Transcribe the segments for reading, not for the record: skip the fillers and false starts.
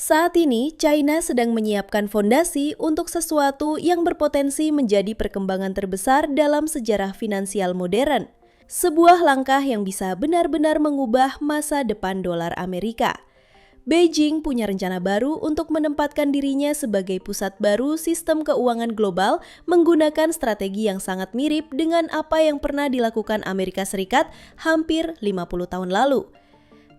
Saat ini, China sedang menyiapkan fondasi untuk sesuatu yang berpotensi menjadi perkembangan terbesar dalam sejarah finansial modern. Sebuah langkah yang bisa benar-benar mengubah masa depan dolar Amerika. Beijing punya rencana baru untuk menempatkan dirinya sebagai pusat baru sistem keuangan global menggunakan strategi yang sangat mirip dengan apa yang pernah dilakukan Amerika Serikat hampir 50 tahun lalu.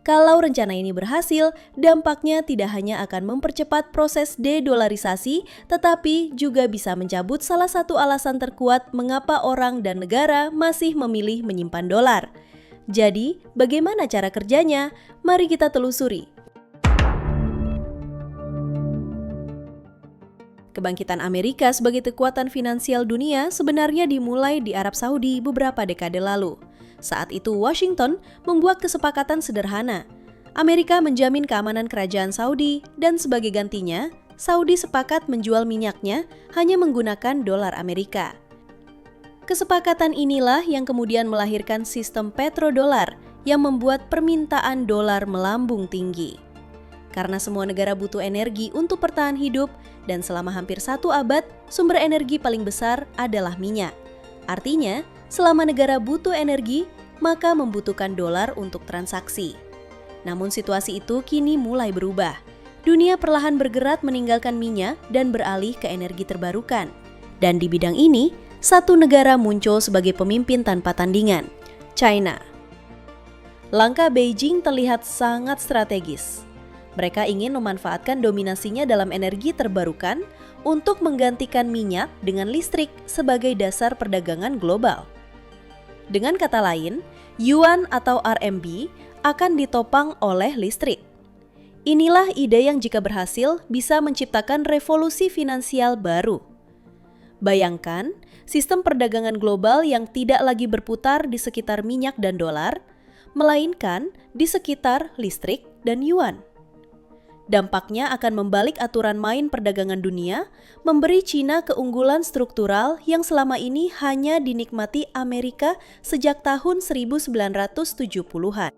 Kalau rencana ini berhasil, dampaknya tidak hanya akan mempercepat proses de-dolarisasi, tetapi juga bisa mencabut salah satu alasan terkuat mengapa orang dan negara masih memilih menyimpan dolar. Jadi, bagaimana cara kerjanya? Mari kita telusuri. Kebangkitan Amerika sebagai kekuatan finansial dunia sebenarnya dimulai di Arab Saudi beberapa dekade lalu. Saat itu Washington membuat kesepakatan sederhana. Amerika menjamin keamanan kerajaan Saudi dan sebagai gantinya, Saudi sepakat menjual minyaknya hanya menggunakan dolar Amerika. Kesepakatan inilah yang kemudian melahirkan sistem petrodolar yang membuat permintaan dolar melambung tinggi. Karena semua negara butuh energi untuk bertahan hidup dan selama hampir 1 abad, sumber energi paling besar adalah minyak. Artinya, selama negara butuh energi, maka membutuhkan dolar untuk transaksi. Namun situasi itu kini mulai berubah. Dunia perlahan bergerak meninggalkan minyak dan beralih ke energi terbarukan. Dan di bidang ini, satu negara muncul sebagai pemimpin tanpa tandingan, China. Langkah Beijing terlihat sangat strategis. Mereka ingin memanfaatkan dominasinya dalam energi terbarukan untuk menggantikan minyak dengan listrik sebagai dasar perdagangan global. Dengan kata lain, yuan atau RMB akan ditopang oleh listrik. Inilah ide yang jika berhasil bisa menciptakan revolusi finansial baru. Bayangkan, sistem perdagangan global yang tidak lagi berputar di sekitar minyak dan dolar, melainkan di sekitar listrik dan yuan. Dampaknya akan membalik aturan main perdagangan dunia, memberi Cina keunggulan struktural yang selama ini hanya dinikmati Amerika sejak tahun 1970-an.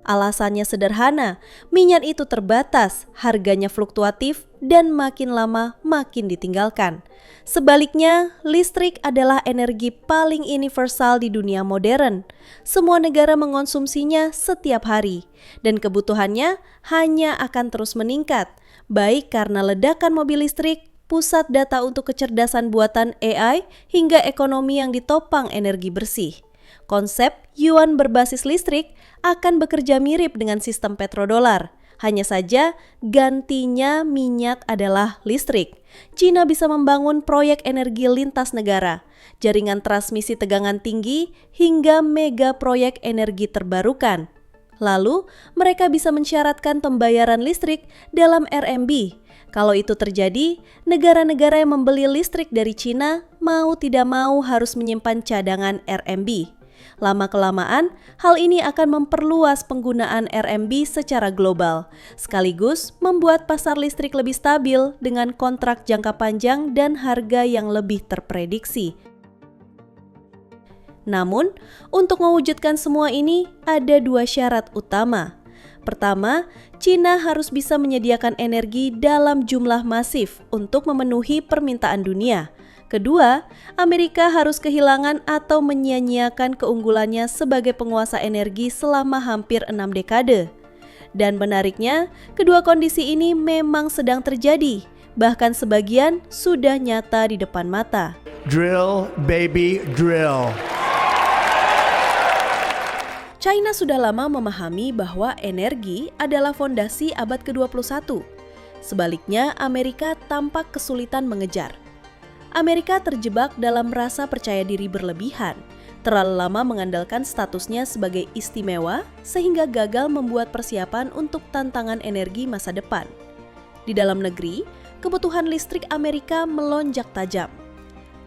Alasannya sederhana, minyak itu terbatas, harganya fluktuatif, dan makin lama makin ditinggalkan. Sebaliknya, listrik adalah energi paling universal di dunia modern. Semua negara mengonsumsinya setiap hari, dan kebutuhannya hanya akan terus meningkat, baik karena ledakan mobil listrik, pusat data untuk kecerdasan buatan AI, hingga ekonomi yang ditopang energi bersih. Konsep yuan berbasis listrik akan bekerja mirip dengan sistem petrodolar. Hanya saja gantinya minyak adalah listrik. Cina bisa membangun proyek energi lintas negara, jaringan transmisi tegangan tinggi, hingga mega proyek energi terbarukan. Lalu, mereka bisa mensyaratkan pembayaran listrik dalam RMB. Kalau itu terjadi, negara-negara yang membeli listrik dari Cina mau tidak mau harus menyimpan cadangan RMB. Lama-kelamaan, hal ini akan memperluas penggunaan RMB secara global, sekaligus membuat pasar listrik lebih stabil dengan kontrak jangka panjang dan harga yang lebih terprediksi. Namun, untuk mewujudkan semua ini, ada 2 syarat utama. Pertama, Cina harus bisa menyediakan energi dalam jumlah masif untuk memenuhi permintaan dunia. Kedua, Amerika harus kehilangan atau menyia-nyiakan keunggulannya sebagai penguasa energi selama hampir 6 dekade. Dan menariknya, kedua kondisi ini memang sedang terjadi, bahkan sebagian sudah nyata di depan mata. Drill, baby, drill. China sudah lama memahami bahwa energi adalah fondasi abad ke-21. Sebaliknya, Amerika tampak kesulitan mengejar. Amerika terjebak dalam rasa percaya diri berlebihan, terlalu lama mengandalkan statusnya sebagai istimewa sehingga gagal membuat persiapan untuk tantangan energi masa depan. Di dalam negeri, kebutuhan listrik Amerika melonjak tajam.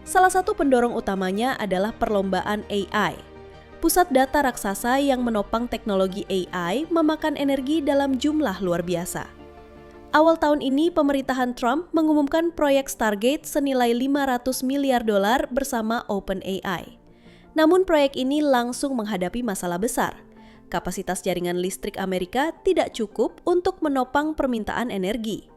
Salah satu pendorong utamanya adalah perlombaan AI. Pusat data raksasa yang menopang teknologi AI memakan energi dalam jumlah luar biasa. Awal tahun ini, pemerintahan Trump mengumumkan proyek Stargate senilai $500 miliar bersama OpenAI. Namun proyek ini langsung menghadapi masalah besar. kapasitas jaringan listrik Amerika tidak cukup untuk menopang permintaan energi.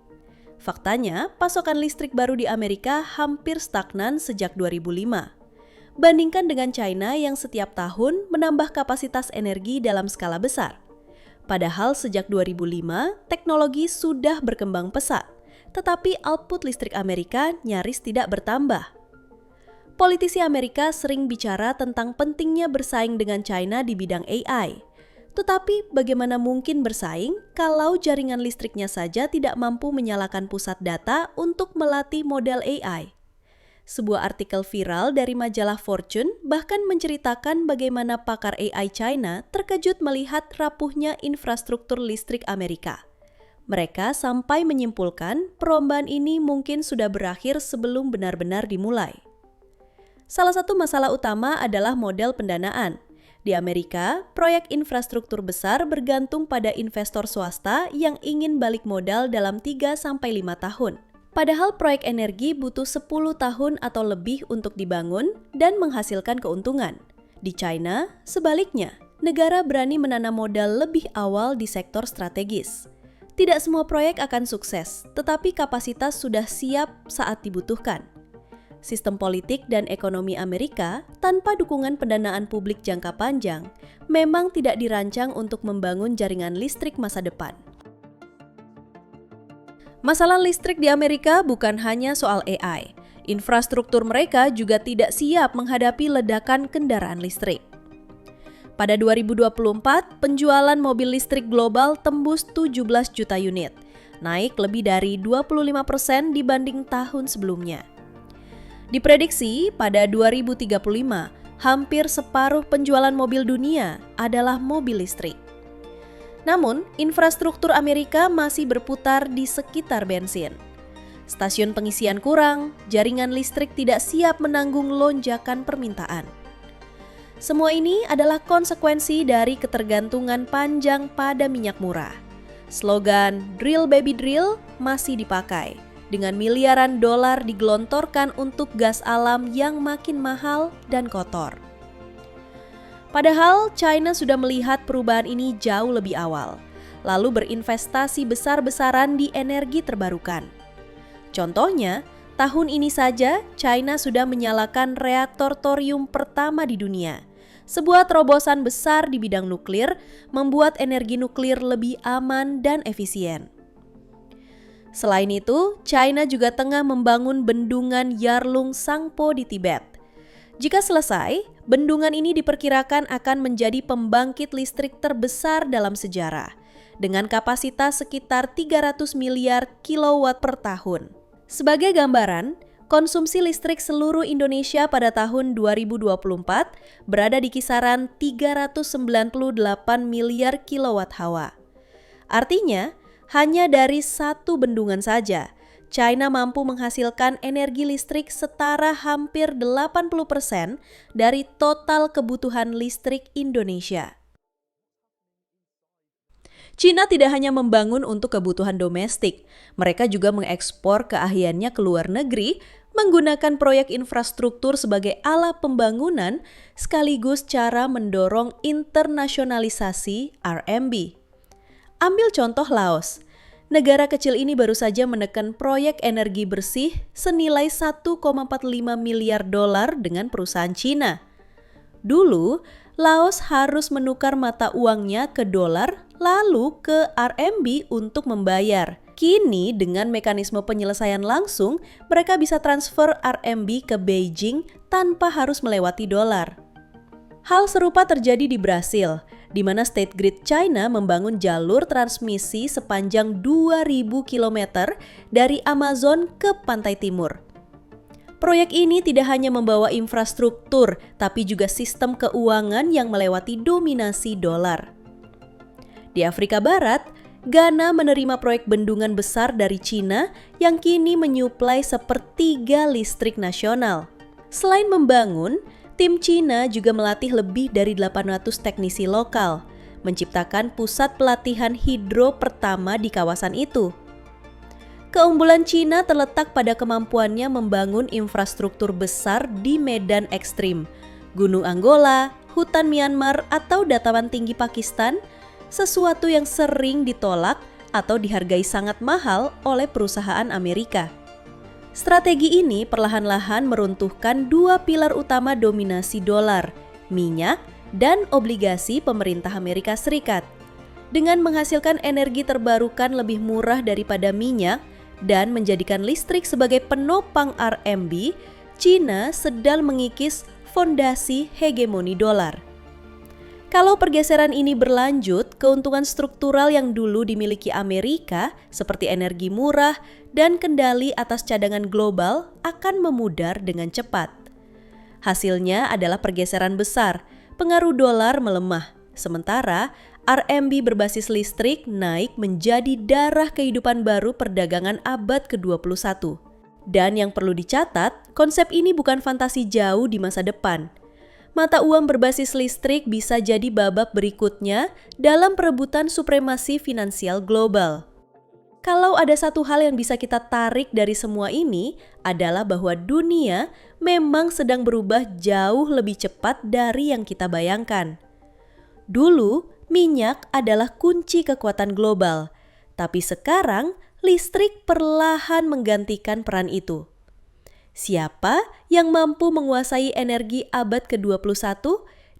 Faktanya, pasokan listrik baru di Amerika hampir stagnan sejak 2005. Bandingkan dengan China yang setiap tahun menambah kapasitas energi dalam skala besar. Padahal sejak 2005, teknologi sudah berkembang pesat, tetapi output listrik Amerika nyaris tidak bertambah. Politisi Amerika sering bicara tentang pentingnya bersaing dengan China di bidang AI. Tetapi bagaimana mungkin bersaing kalau jaringan listriknya saja tidak mampu menyalakan pusat data untuk melatih model AI? Sebuah artikel viral dari majalah Fortune bahkan menceritakan bagaimana pakar AI China terkejut melihat rapuhnya infrastruktur listrik Amerika. Mereka sampai menyimpulkan perlombaan ini mungkin sudah berakhir sebelum benar-benar dimulai. Salah satu masalah utama adalah model pendanaan. Di Amerika, proyek infrastruktur besar bergantung pada investor swasta yang ingin balik modal dalam 3-5 tahun. Padahal proyek energi butuh 10 tahun atau lebih untuk dibangun dan menghasilkan keuntungan. Di China, sebaliknya, negara berani menanam modal lebih awal di sektor strategis. Tidak semua proyek akan sukses, tetapi kapasitas sudah siap saat dibutuhkan. Sistem politik dan ekonomi Amerika tanpa dukungan pendanaan publik jangka panjang memang tidak dirancang untuk membangun jaringan listrik masa depan. Masalah listrik di Amerika bukan hanya soal AI. Infrastruktur mereka juga tidak siap menghadapi ledakan kendaraan listrik. Pada 2024, penjualan mobil listrik global tembus 17 juta unit, naik lebih dari 25% dibanding tahun sebelumnya. Diprediksi pada 2035, hampir separuh penjualan mobil dunia adalah mobil listrik. Namun, infrastruktur Amerika masih berputar di sekitar bensin. Stasiun pengisian kurang, jaringan listrik tidak siap menanggung lonjakan permintaan. Semua ini adalah konsekuensi dari ketergantungan panjang pada minyak murah. Slogan "Drill Baby Drill" masih dipakai, dengan miliaran dolar digelontorkan untuk gas alam yang makin mahal dan kotor. Padahal China sudah melihat perubahan ini jauh lebih awal, lalu berinvestasi besar-besaran di energi terbarukan. Contohnya, tahun ini saja China sudah menyalakan reaktor thorium pertama di dunia. Sebuah terobosan besar di bidang nuklir membuat energi nuklir lebih aman dan efisien. Selain itu, China juga tengah membangun bendungan Yarlung Sangpo di Tibet. Jika selesai, bendungan ini diperkirakan akan menjadi pembangkit listrik terbesar dalam sejarah, dengan kapasitas sekitar 300 miliar kilowatt per tahun. Sebagai gambaran, konsumsi listrik seluruh Indonesia pada tahun 2024 berada di kisaran 398 miliar kilowatt hawa. Artinya, hanya dari satu bendungan saja, China mampu menghasilkan energi listrik setara hampir 80% dari total kebutuhan listrik Indonesia. China tidak hanya membangun untuk kebutuhan domestik, mereka juga mengekspor keahliannya ke luar negeri, menggunakan proyek infrastruktur sebagai alat pembangunan sekaligus cara mendorong internasionalisasi RMB. Ambil contoh Laos. Negara kecil ini baru saja menekan proyek energi bersih senilai 1,45 miliar dolar dengan perusahaan Cina. Dulu, Laos harus menukar mata uangnya ke dolar lalu ke RMB untuk membayar. Kini dengan mekanisme penyelesaian langsung, mereka bisa transfer RMB ke Beijing tanpa harus melewati dolar. Hal serupa terjadi di Brasil, di mana State Grid China membangun jalur transmisi sepanjang 2.000 km dari Amazon ke pantai timur. Proyek ini tidak hanya membawa infrastruktur, tapi juga sistem keuangan yang melewati dominasi dolar. Di Afrika Barat, Ghana menerima proyek bendungan besar dari Cina yang kini menyuplai sepertiga listrik nasional. Selain membangun, tim Cina juga melatih lebih dari 800 teknisi lokal, menciptakan pusat pelatihan hidro pertama di kawasan itu. Keunggulan Cina terletak pada kemampuannya membangun infrastruktur besar di medan ekstrim, Gunung Angola, hutan Myanmar atau dataran tinggi Pakistan, sesuatu yang sering ditolak atau dihargai sangat mahal oleh perusahaan Amerika. Strategi ini perlahan-lahan meruntuhkan dua pilar utama dominasi dolar, minyak dan obligasi pemerintah Amerika Serikat. Dengan menghasilkan energi terbarukan lebih murah daripada minyak dan menjadikan listrik sebagai penopang RMB, China sedang mengikis fondasi hegemoni dolar. Kalau pergeseran ini berlanjut, keuntungan struktural yang dulu dimiliki Amerika seperti energi murah dan kendali atas cadangan global akan memudar dengan cepat. Hasilnya adalah pergeseran besar, pengaruh dolar melemah, sementara RMB berbasis listrik naik menjadi darah kehidupan baru perdagangan abad ke-21. Dan yang perlu dicatat, konsep ini bukan fantasi jauh di masa depan. Mata uang berbasis listrik bisa jadi babak berikutnya dalam perebutan supremasi finansial global. Kalau ada satu hal yang bisa kita tarik dari semua ini adalah bahwa dunia memang sedang berubah jauh lebih cepat dari yang kita bayangkan. Dulu, minyak adalah kunci kekuatan global, tapi sekarang listrik perlahan menggantikan peran itu. Siapa yang mampu menguasai energi abad ke-21,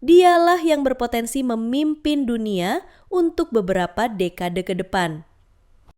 dialah yang berpotensi memimpin dunia untuk beberapa dekade ke depan.